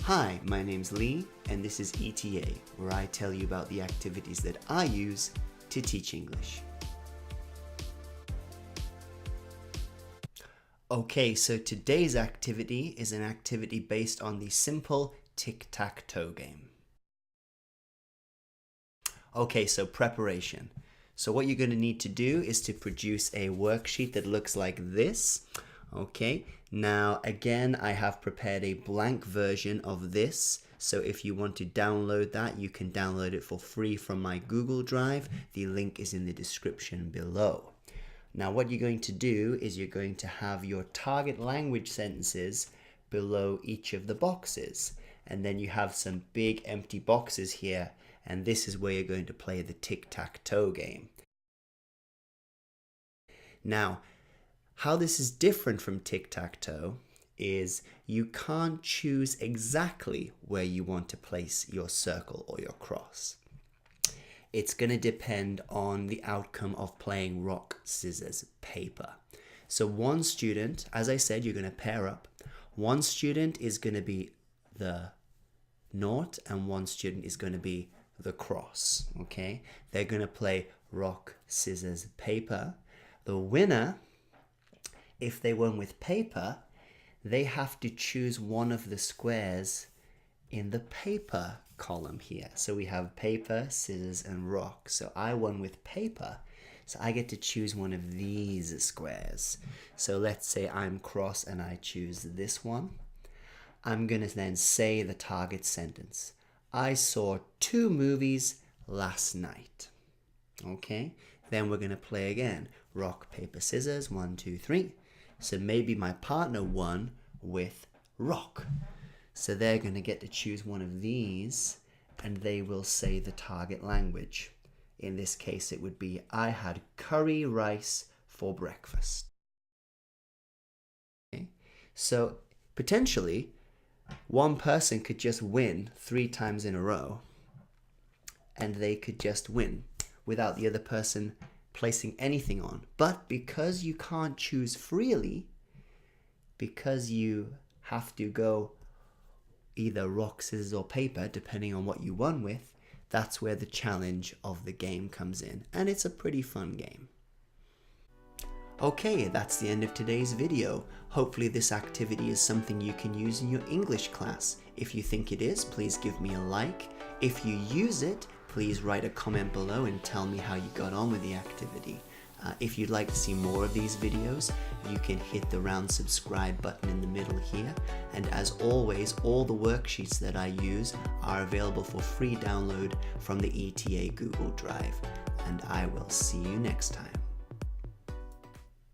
Hi, my name's Lee, and this is ETA, where I tell you about the activities that I use to teach English. Okay, so today's activity is an activity based on the simple tic-tac-toe game. Okay, so preparation. So what you're going to need to do is to produce a worksheet that looks like this. Okay, now again, I have prepared a blank version of this. So if you want to download that, you can download it for free from my Google Drive. The link is in the description below. Now what you're going to do is you're going to have your target language sentences below each of the boxes. And then you have some big empty boxes here. And this is where you're going to play the tic-tac-toe game. Now, how this is different from tic-tac-toe is you can't choose exactly where you want to place your circle or your cross. It's going to depend on the outcome of playing rock, scissors, paper. So one student, as I said, you're going to pair up. One student is going to be the nought and one student is going to be the cross. Okay, they're going to play rock, scissors, paper. The winner, if they won with paper, they have to choose one of the squares in the paper column here. So we have paper, scissors, and rock. So I won with paper, so I get to choose one of these squares. So let's say I'm cross and I choose this one. I'm going to then say the target sentence. I saw 2 movies last night. Okay, then we're going to play again. Rock, paper, scissors, 1, 2, 3. So maybe my partner won with rock. So they're going to get to choose one of these and they will say the target language. In this case, it would be, I had curry rice for breakfast. Okay. So potentially, one person could just win 3 times in a row and they could just win without the other person placing anything on. But because you can't choose freely, because you have to go either rock, scissors, or paper, depending on what you won with, that's where the challenge of the game comes in. And it's a pretty fun game. Okay, that's the end of today's video. Hopefully this activity is something you can use in your English class. If you think it is, please give me a like. If you use it, please write a comment below and tell me how you got on with the activity. If you'd like to see more of these videos, you can hit the round subscribe button in the middle here. And as always, all the worksheets that I use are available for free download from the ETA Google Drive. And I will see you next time.